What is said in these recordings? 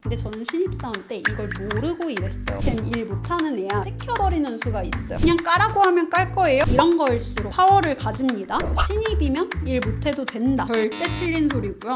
근데 저는 신입사원 때 이걸 모르고 일했어요. 쟨 일 못하는 애야. 찍혀버리는 수가 있어요. 그냥 까라고 하면 깔 거예요? 이런 거일수록 파워를 가집니다. 신입이면 일 못해도 된다. 절대 틀린 소리고요.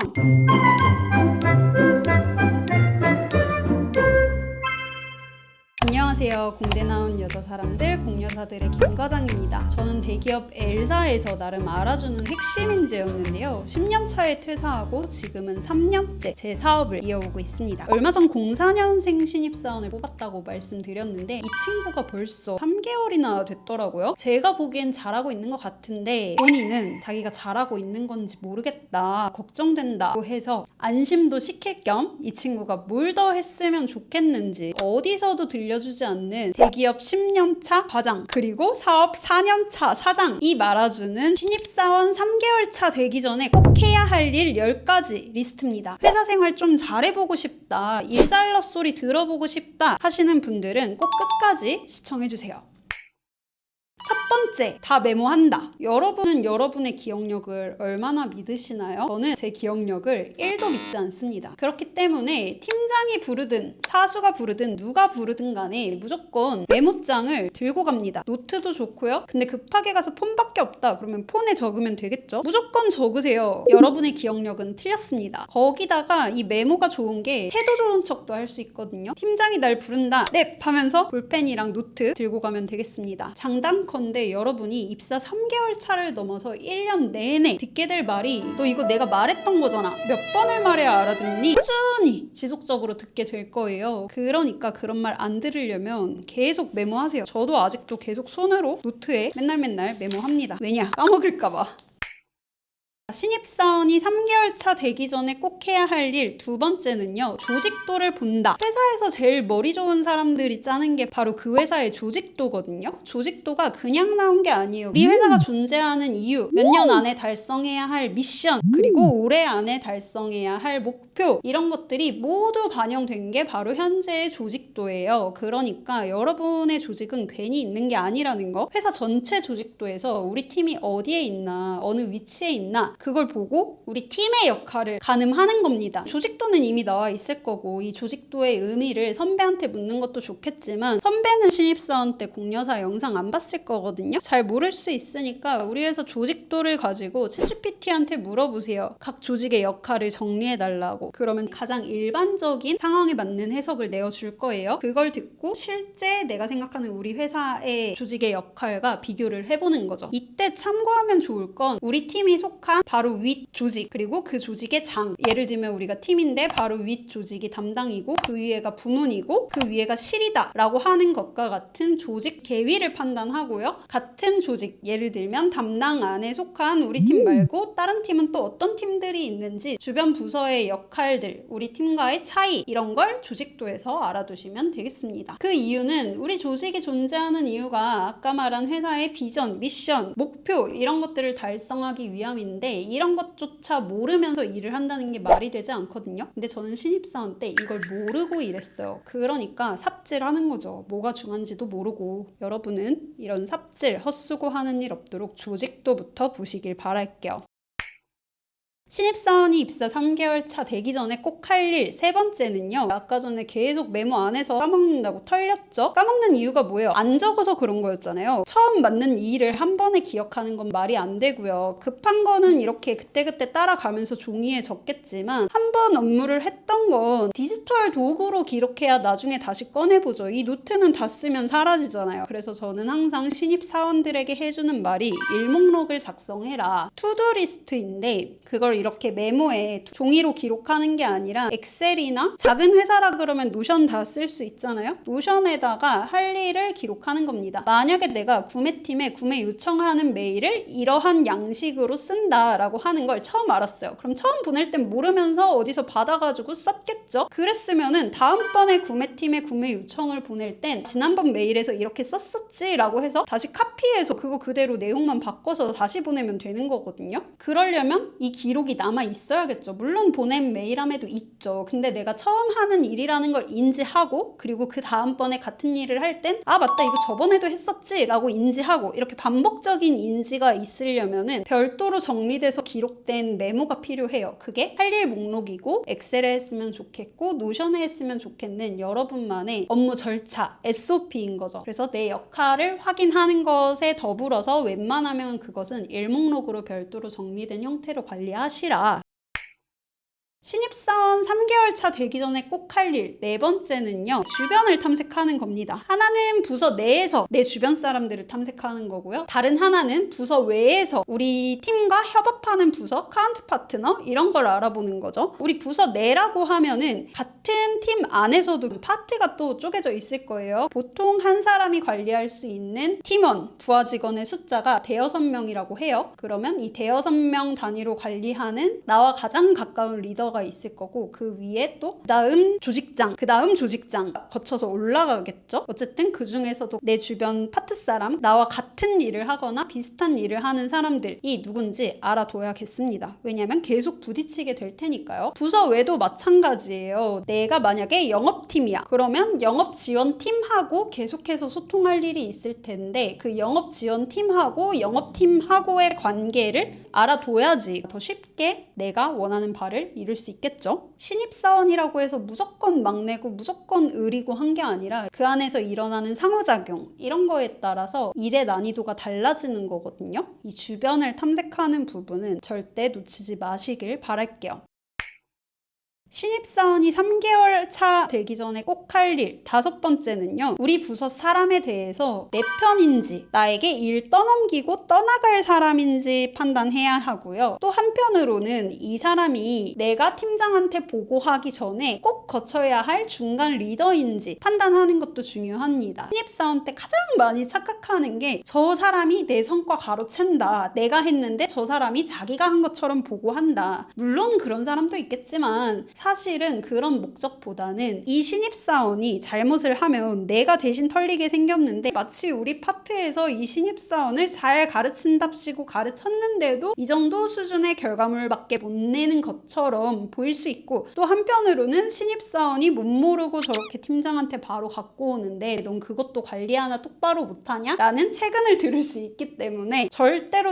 안녕하세요. 공대 나온 여자 사람들, 공여사들의 김과장입니다. 저는 대기업 L사에서 나름 알아주는 핵심 인재였는데요. 10년 차에 퇴사하고 지금은 3년째 제 사업을 이어오고 있습니다. 얼마 전 04년생 신입사원을 뽑았다고 말씀드렸는데 이 친구가 벌써 3개월이나 됐더라고요. 제가 보기엔 잘하고 있는 것 같은데 본인은 자기가 잘하고 있는 건지 모르겠다, 걱정된다고 해서 안심도 시킬 겸 이 친구가 뭘 더 했으면 좋겠는지 어디서도 들려주지 않는 대기업 10년차 과장 그리고 사업 4년차 사장이 말아주는 신입사원 3개월 차 되기 전에 꼭 해야 할 일 10가지 리스트입니다. 회사 생활 좀 잘해보고 싶다, 일 잘러 소리 들어보고 싶다 하시는 분들은 꼭 끝까지 시청해주세요. 첫 번째, 다 메모한다. 여러분은 여러분의 기억력을 얼마나 믿으시나요? 저는 제 기억력을 1도 믿지 않습니다. 그렇기 때문에 팀장이 부르든 사수가 부르든 누가 부르든 간에 무조건 메모장을 들고 갑니다. 노트도 좋고요. 근데 급하게 가서 폰밖에 없다 그러면 폰에 적으면 되겠죠? 무조건 적으세요. 여러분의 기억력은 틀렸습니다. 거기다가 이 메모가 좋은 게 태도 좋은 척도 할 수 있거든요. 팀장이 날 부른다, 넵! 하면서 볼펜이랑 노트 들고 가면 되겠습니다. 장단컨대 여러분이 입사 3개월 차를 넘어서 1년 내내 듣게 될 말이 너 이거 내가 말했던 거잖아, 몇 번을 말해야 알아듣니? 꾸준히 지속적으로 듣게 될 거예요. 그러니까 그런 말 안 들으려면 계속 메모하세요. 저도 아직도 계속 손으로 노트에 맨날 메모합니다. 왜냐? 까먹을까봐. 신입사원이 3개월 차 되기 전에 꼭 해야 할 일 두 번째는요, 조직도를 본다. 회사에서 제일 머리 좋은 사람들이 짜는 게 바로 그 회사의 조직도거든요. 조직도가 그냥 나온 게 아니에요. 우리 회사가 존재하는 이유, 몇 년 안에 달성해야 할 미션, 그리고 올해 안에 달성해야 할 목표, 이런 것들이 모두 반영된 게 바로 현재의 조직도예요. 그러니까 여러분의 조직은 괜히 있는 게 아니라는 거. 회사 전체 조직도에서 우리 팀이 어디에 있나, 어느 위치에 있나, 그걸 보고 우리 팀의 역할을 가늠하는 겁니다. 조직도는 이미 나와 있을 거고 이 조직도의 의미를 선배한테 묻는 것도 좋겠지만 선배는 신입사원 때 공여사 영상 안 봤을 거거든요. 잘 모를 수 있으니까 우리 회사 조직도를 가지고 챗GPT한테 물어보세요. 각 조직의 역할을 정리해달라고. 그러면 가장 일반적인 상황에 맞는 해석을 내어줄 거예요. 그걸 듣고 실제 내가 생각하는 우리 회사의 조직의 역할과 비교를 해보는 거죠. 이때 참고하면 좋을 건 우리 팀이 속한 바로 윗 조직, 그리고 그 조직의 장. 예를 들면 우리가 팀인데 바로 윗 조직이 담당이고 그 위에가 부문이고 그 위에가 실이다 라고 하는 것과 같은 조직 계위를 판단하고요. 같은 조직, 예를 들면 담당 안에 속한 우리 팀 말고 다른 팀은 또 어떤 팀들이 있는지, 주변 부서의 역할들, 우리 팀과의 차이, 이런 걸 조직도에서 알아두시면 되겠습니다. 그 이유는 우리 조직이 존재하는 이유가 아까 말한 회사의 비전, 미션, 목표, 이런 것들을 달성하기 위함인데 이런 것조차 모르면서 일을 한다는 게 말이 되지 않거든요. 근데 저는 신입사원 때 이걸 모르고 일했어요. 그러니까 삽질하는 거죠. 뭐가 중요한지도 모르고. 여러분은 이런 삽질, 헛수고하는 일 없도록 조직도부터 보시길 바랄게요. 신입사원이 입사 3개월 차 되기 전에 꼭 할 일 세 번째는요, 아까 전에 계속 메모 안 해서 까먹는다고 털렸죠? 까먹는 이유가 뭐예요? 안 적어서 그런 거였잖아요. 처음 맡는 이 일을 한 번에 기억하는 건 말이 안 되고요. 급한 거는 이렇게 그때그때 따라가면서 종이에 적겠지만 한 번 업무를 했던 건 디지털 도구로 기록해야 나중에 다시 꺼내보죠. 이 노트는 다 쓰면 사라지잖아요. 그래서 저는 항상 신입사원들에게 해주는 말이 일목록을 작성해라. 투두리스트인데 그걸 이렇게 메모에 종이로 기록하는 게 아니라 엑셀이나 작은 회사라 그러면 노션 다 쓸 수 있잖아요. 노션에다가 할 일을 기록하는 겁니다. 만약에 내가 구매팀에 구매 요청하는 메일을 이러한 양식으로 쓴다라고 하는 걸 처음 알았어요. 그럼 처음 보낼 땐 모르면서 어디서 받아가지고 썼겠죠? 그랬으면은 다음번에 구매팀에 구매 요청을 보낼 땐 지난번 메일에서 이렇게 썼었지 라고 해서 다시 카피해서 그거 그대로 내용만 바꿔서 다시 보내면 되는 거거든요. 그러려면 이 기록이 기록이 남아 있어야겠죠. 물론 보낸 메일함에도 있죠. 근데 내가 처음 하는 일이라는 걸 인지하고, 그리고 그 다음번에 같은 일을 할 땐 아 맞다 이거 저번에도 했었지 라고 인지하고, 이렇게 반복적인 인지가 있으려면은 별도로 정리돼서 기록된 메모가 필요해요. 그게 할 일 목록이고 엑셀에 했으면 좋겠고 노션에 했으면 좋겠는 여러분만의 업무 절차, SOP인 거죠. 그래서 내 역할을 확인하는 것에 더불어서 웬만하면 그것은 일목록으로 별도로 정리된 형태로 관리하시라. 신입사원 3개월 차 되기 전에 꼭 할 일, 네 번째는요, 주변을 탐색하는 겁니다. 하나는 부서 내에서 내 주변 사람들을 탐색하는 거고요. 다른 하나는 부서 외에서 우리 팀과 협업하는 부서, 카운트 파트너 이런 걸 알아보는 거죠. 우리 부서 내라고 하면은 같은 팀 안에서도 파트가 또 쪼개져 있을 거예요. 보통 한 사람이 관리할 수 있는 팀원, 부하 직원의 숫자가 대여섯 명이라고 해요. 그러면 이 대여섯 명 단위로 관리하는 나와 가장 가까운 리더 가 있을 거고, 그 위에 또 그다음 조직장 거쳐서 올라가겠죠. 어쨌든 그 중에서도 내 주변 파트 사람, 나와 같은 일을 하거나 비슷한 일을 하는 사람들이 누군지 알아둬야겠습니다. 왜냐면 계속 부딪히게 될 테니까요. 부서 외도 마찬가지예요. 내가 만약에 영업팀이야. 그러면 영업지원팀하고 계속해서 소통할 일이 있을 텐데, 그 영업지원팀하고 영업팀하고의 관계를 알아둬야지 더 쉽게 내가 원하는 바를 이룰 수 있겠죠. 신입사원이라고 해서 무조건 막내고 무조건 의리고 한 게 아니라 그 안에서 일어나는 상호작용 이런 거에 따라서 일의 난이도가 달라지는 거거든요. 이 주변을 탐색하는 부분은 절대 놓치지 마시길 바랄게요. 신입사원이 3개월 차 되기 전에 꼭 할 일, 다섯 번째는요, 우리 부서 사람에 대해서 내 편인지, 나에게 일 떠넘기고 떠나갈 사람인지 판단해야 하고요. 또 한편으로는 이 사람이 내가 팀장한테 보고하기 전에 꼭 거쳐야 할 중간 리더인지 판단하는 것도 중요합니다. 신입사원 때 가장 많이 착각하는 게 저 사람이 내 성과 가로챈다. 내가 했는데 저 사람이 자기가 한 것처럼 보고한다. 물론 그런 사람도 있겠지만 사실은 그런 목적보다는 이 신입사원이 잘못을 하면 내가 대신 털리게 생겼는데, 마치 우리 파트에서 이 신입사원을 잘 가르친답시고 가르쳤는데도 이 정도 수준의 결과물밖에 못 내는 것처럼 보일 수 있고, 또 한편으로는 신입사원이 못 모르고 저렇게 팀장한테 바로 갖고 오는데 넌 그것도 관리 하나 똑바로 못하냐? 라는 채근을 들을 수 있기 때문에 절대로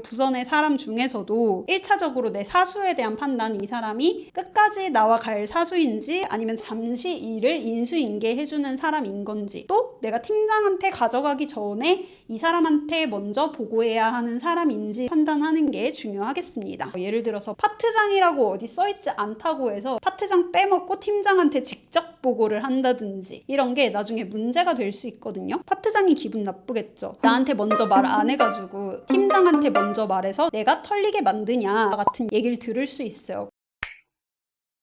부서 내 사람 중에서도 1차적으로 내 사수에 대한 판단, 이 사람이 끝까지 나와 갈 사수인지 아니면 잠시 일을 인수인계해주는 사람인 건지, 또 내가 팀장한테 가져가기 전에 이 사람한테 먼저 보고해야 하는 사람인지 판단하는 게 중요하겠습니다. 예를 들어서 파트장이라고 어디 써있지 않다고 해서 파트장 빼먹고 팀장한테 직접 보고를 한다든지 이런 게 나중에 문제가 될 수 있거든요. 파트장이 기분 나쁘겠죠. 나한테 먼저 말 안 해가지고 팀장한테 먼저 말해서 내가 털리게 만드냐 같은 얘기를 들을 수 있어요.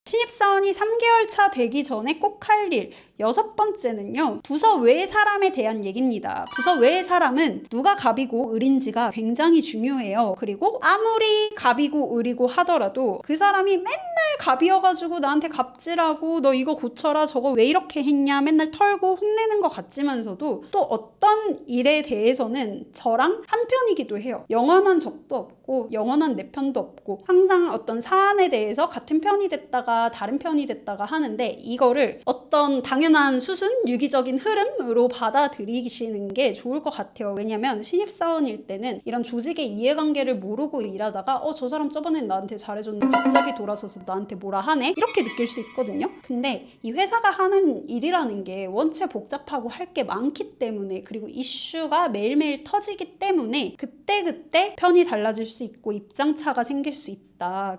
신입사원이 3개월 차 되기 전에 꼭 할 일, 여섯 번째는요, 부서 외 사람에 대한 얘기입니다. 부서 외 사람은 누가 갑이고 을인지가 굉장히 중요해요. 그리고 아무리 갑이고 을이고 하더라도 그 사람이 맨날 갑이어가지고 나한테 갑질하고 너 이거 고쳐라 저거 왜 이렇게 했냐 맨날 털고 혼내는 것 같지만서도 또 어떤 일에 대해서는 저랑 한편이기도 해요. 영원한 적도 없고 영원한 내 편도 없고 항상 어떤 사안에 대해서 같은 편이 됐다가 다른 편이 됐다가 하는데, 이거를 어떤 당연한 수순, 유기적인 흐름으로 받아들이시는 게 좋을 것 같아요. 왜냐면 신입사원일 때는 이런 조직의 이해관계를 모르고 일하다가 저 사람 저번엔 나한테 잘해줬는데 갑자기 돌아서서 나한테 뭐라 하네? 이렇게 느낄 수 있거든요. 근데 이 회사가 하는 일이라는 게 원체 복잡하고 할 게 많기 때문에, 그리고 이슈가 매일매일 터지기 때문에 그때그때 편이 달라질 수 있고 입장차가 생길 수 있다.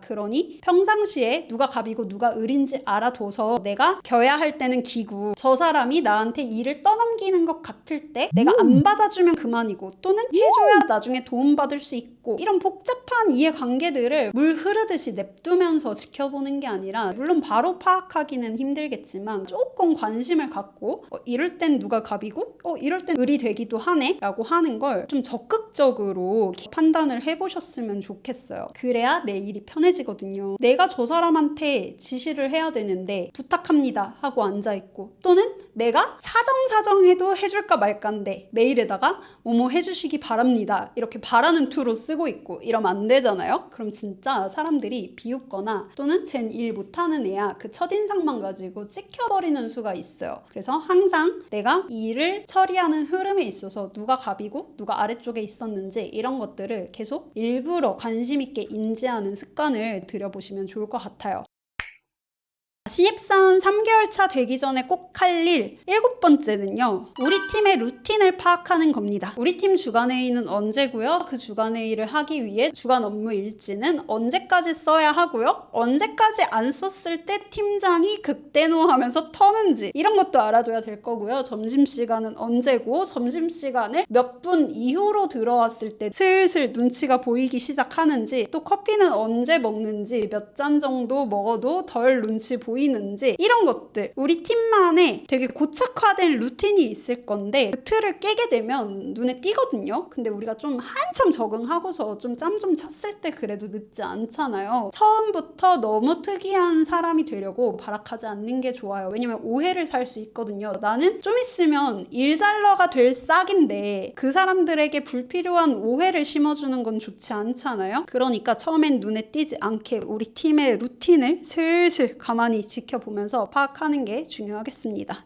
그러니 평상시에 누가 갑이고 누가 을인지 알아둬서 내가 겨야 할 때는 기구, 저 사람이 나한테 일을 떠넘기는 것 같을 때 내가 안 받아주면 그만이고, 또는 해줘야 나중에 도움받을 수 있고, 이런 복잡한 이해관계들을 물 흐르듯이 냅두면서 지켜보는 게 아니라, 물론 바로 파악하기는 힘들겠지만 조금 관심을 갖고 이럴 땐 누가 갑이고 이럴 땐 을이 되기도 하네 라고 하는 걸 좀 적극적으로 기준으로 판단을 해보셨으면 좋겠어요. 그래야 내 일이 편해지거든요. 내가 저 사람한테 지시를 해야 되는데 부탁합니다 하고 앉아있고, 또는 내가 사정사정해도 해줄까 말까인데 메일에다가 뭐뭐 해주시기 바랍니다 이렇게 바라는 투로 쓰고 있고, 이러면 안 되잖아요. 그럼 진짜 사람들이 비웃거나 또는 쟨 일 못하는 애야 그 첫인상만 가지고 찍혀버리는 수가 있어요. 그래서 항상 내가 이 일을 처리하는 흐름에 있어서 누가 갑이고 누가 아래쪽에 있었는지 이런 것들을 계속 일부러 관심 있게 인지하는 습관을 들여보시면 좋을 것 같아요. 신입사원 3개월 차 되기 전에 꼭 할 일 7번째는요. 우리 팀의 루틴을 파악하는 겁니다. 우리 팀 주간회의는 언제고요? 그 주간회의를 하기 위해 주간 업무 일지는 언제까지 써야 하고요? 언제까지 안 썼을 때 팀장이 극대노하면서 터는지 이런 것도 알아둬야 될 거고요. 점심시간은 언제고 점심시간을 몇 분 이후로 들어왔을 때 슬슬 눈치가 보이기 시작하는지, 또 커피는 언제 먹는지, 몇 잔 정도 먹어도 덜 눈치 보이는지, 이런 것들 우리 팀만의 되게 고착화된 루틴이 있을 건데 그 틀을 깨게 되면 눈에 띄거든요. 근데 우리가 좀 한참 적응하고서 좀 짬 좀 찼을 때 그래도 늦지 않잖아요. 처음부터 너무 특이한 사람이 되려고 발악하지 않는 게 좋아요. 왜냐면 오해를 살 수 있거든요. 나는 좀 있으면 일잘러가 될 싹인데 그 사람들에게 불필요한 오해를 심어주는 건 좋지 않잖아요. 그러니까 처음엔 눈에 띄지 않게 우리 팀의 루틴을 슬슬 가만히 지켜보면서 파악하는 게 중요하겠습니다.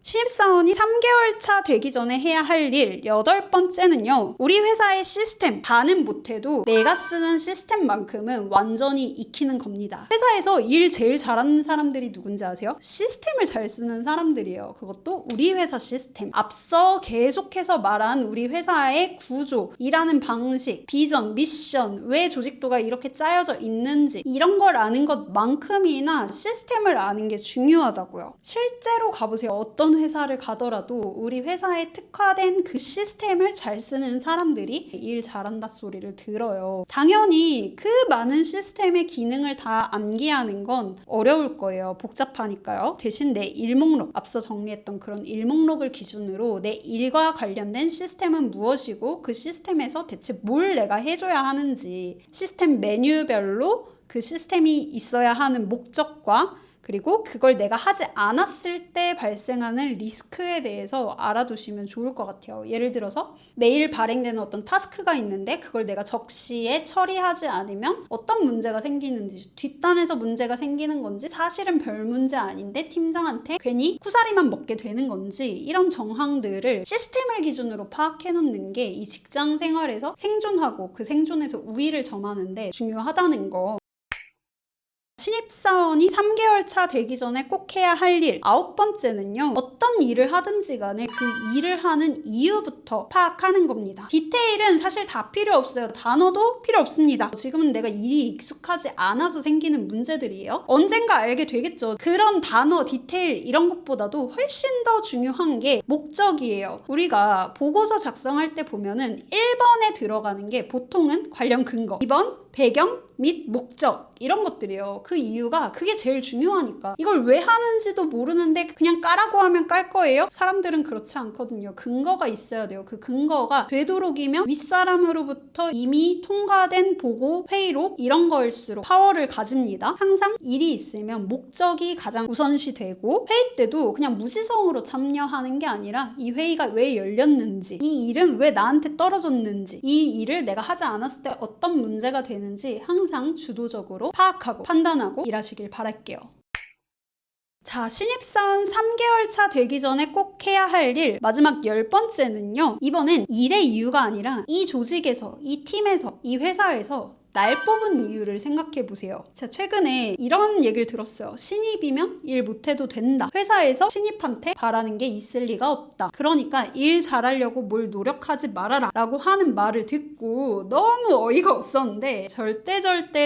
신입사원이 3개월 차 되기 전에 해야 할 일 8번째는요. 우리 회사의 시스템 다는 못해도 내가 쓰는 시스템만큼은 완전히 익히는 겁니다. 회사에서 일 제일 잘하는 사람들이 누군지 아세요? 시스템을 잘 쓰는 사람들이에요. 그것도 우리 회사 시스템. 앞서 계속해서 말한 우리 회사의 구조, 일하는 방식, 비전, 미션, 왜 조직도가 이렇게 짜여져 있는지 이런 걸 아는 것만큼이나 시스템을 아는 게 중요하다고요. 실제로 가보세요. 어떤 회사를 가더라도 우리 회사에 특화된 그 시스템을 잘 쓰는 사람들이 일 잘한다 소리를 들어요. 당연히 그 많은 시스템의 기능을 다 암기하는 건 어려울 거예요. 복잡하니까요. 대신 내 일목록, 앞서 정리했던 그런 일목록을 기준으로 내 일과 관련된 시스템은 무엇이고 그 시스템에서 대체 뭘 내가 해줘야 하는지, 시스템 메뉴별로 그 시스템이 있어야 하는 목적과 그리고 그걸 내가 하지 않았을 때 발생하는 리스크에 대해서 알아두시면 좋을 것 같아요. 예를 들어서 매일 발행되는 어떤 타스크가 있는데 그걸 내가 적시에 처리하지 않으면 어떤 문제가 생기는지, 뒷단에서 문제가 생기는 건지, 사실은 별 문제 아닌데 팀장한테 괜히 쿠사리만 먹게 되는 건지, 이런 정황들을 시스템을 기준으로 파악해 놓는 게 이 직장 생활에서 생존하고 그 생존에서 우위를 점하는데 중요하다는 거. 신입사원이 3개월 차 되기 전에 꼭 해야 할 일 9번째는요. 어떤 일을 하든지 간에 그 일을 하는 이유부터 파악하는 겁니다. 디테일은 사실 다 필요 없어요. 단어도 필요 없습니다. 지금은 내가 일이 익숙하지 않아서 생기는 문제들이에요. 언젠가 알게 되겠죠. 그런 단어, 디테일 이런 것보다도 훨씬 더 중요한 게 목적이에요. 우리가 보고서 작성할 때 보면은 1번에 들어가는 게 보통은 관련 근거, 2번 배경 및 목적 이런 것들이에요. 그 이유가 그게 제일 중요하니까. 이걸 왜 하는지도 모르는데 그냥 까라고 하면 깔 거예요? 사람들은 그렇지 않거든요. 근거가 있어야 돼요. 그 근거가 되도록이면 윗사람으로부터 이미 통과된 보고, 회의록 이런 거일수록 파워를 가집니다. 항상 일이 있으면 목적이 가장 우선시 되고, 회의 때도 그냥 무지성으로 참여하는 게 아니라 이 회의가 왜 열렸는지, 이 일은 왜 나한테 떨어졌는지, 이 일을 내가 하지 않았을 때 어떤 문제가 되는지 항상 주도적으로 파악하고 판단하고 일하시길 바랄게요. 자, 신입사원 3개월 차 되기 전에 꼭 해야 할 일 마지막 10번째는요. 이번엔 일의 이유가 아니라 이 조직에서, 이 팀에서, 이 회사에서 날 뽑은 이유를 생각해보세요. 제가 최근에 이런 얘기를 들었어요. 신입이면 일 못해도 된다. 회사에서 신입한테 바라는 게 있을 리가 없다. 그러니까 일 잘하려고 뭘 노력하지 말아라 라고 하는 말을 듣고 너무 어이가 없었는데 절대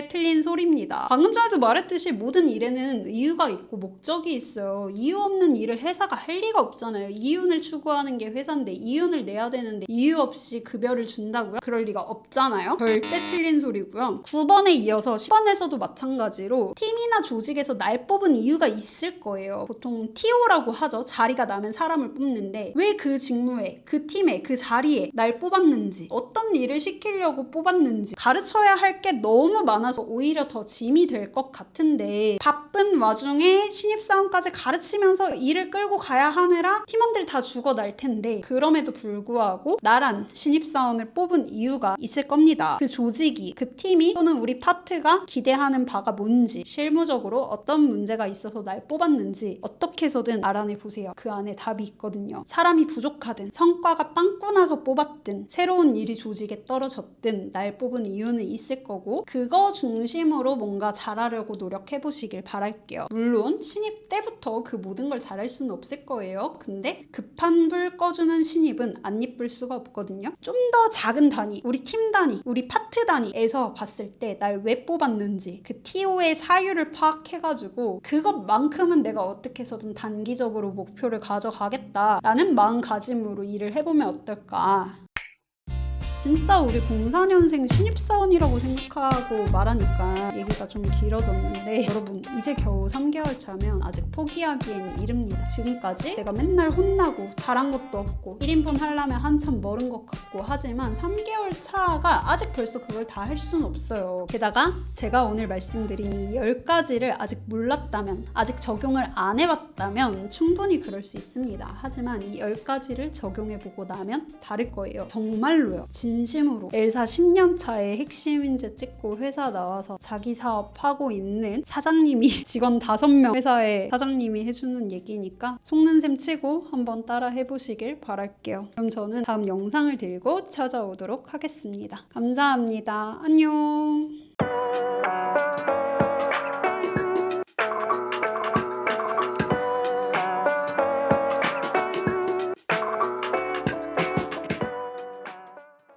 틀린 소리입니다. 방금 전에도 말했듯이 모든 일에는 이유가 있고 목적이 있어요. 이유 없는 일을 회사가 할 리가 없잖아요. 이윤을 추구하는 게 회사인데 이윤을 내야 되는데 이유 없이 급여를 준다고요? 그럴 리가 없잖아요. 절대 틀린 소리고요. 있고요. 9번에 이어서 10번에서도 마찬가지로 팀이나 조직에서 날 뽑은 이유가 있을 거예요. 보통 TO라고 하죠. 자리가 나면 사람을 뽑는데 왜 그 직무에, 그 팀에, 그 자리에 날 뽑았는지, 어떤 일을 시키려고 뽑았는지 가르쳐야 할 게 너무 많아서 오히려 더 짐이 될 것 같은데 바쁜 와중에 신입사원까지 가르치면서 일을 끌고 가야 하느라 팀원들 다 죽어 날 텐데 그럼에도 불구하고 나란 신입사원을 뽑은 이유가 있을 겁니다. 그 조직이, 그 팀이 또는 우리 파트가 기대하는 바가 뭔지, 실무적으로 어떤 문제가 있어서 날 뽑았는지 어떻게 해서든 알아내 보세요. 그 안에 답이 있거든요. 사람이 부족하든 성과가 빵꾸 나서 뽑았든 새로운 일이 조직에 떨어졌든 날 뽑은 이유는 있을 거고 그거 중심으로 뭔가 잘하려고 노력해 보시길 바랄게요. 물론 신입 때부터 그 모든 걸 잘할 수는 없을 거예요. 근데 급한 불 꺼주는 신입은 안 이쁠 수가 없거든요. 좀 더 작은 단위, 우리 팀 단위, 우리 파트 단위에서 봤을 때 날 왜 뽑았는지 그 TO의 사유를 파악해가지고 그것만큼은 내가 어떻게 해서든 단기적으로 목표를 가져가겠다라는 마음가짐으로 일을 해보면 어떨까. 진짜 우리 04년생 신입사원이라고 생각하고 말하니까 얘기가 좀 길어졌는데 여러분 이제 겨우 3개월 차면 아직 포기하기엔 이릅니다. 지금까지 내가 맨날 혼나고 잘한 것도 없고 1인분 하려면 한참 멀은 것 같고 하지만 3개월 차가 아직 벌써 그걸 다 할 수는 없어요. 게다가 제가 오늘 말씀드린 이 10가지를 아직 몰랐다면 아직 적용을 안 해봤다면 충분히 그럴 수 있습니다. 하지만 이 10가지를 적용해보고 나면 다를 거예요. 정말로요. 진심으로 엘사 10년 차에 핵심 인재 찍고 회사 나와서 자기 사업 하고 있는 사장님이 직원 5명 회사의 사장님이 해주는 얘기니까 속는 셈 치고 한번 따라 해보시길 바랄게요. 그럼 저는 다음 영상을 들고 찾아오도록 하겠습니다. 감사합니다. 안녕.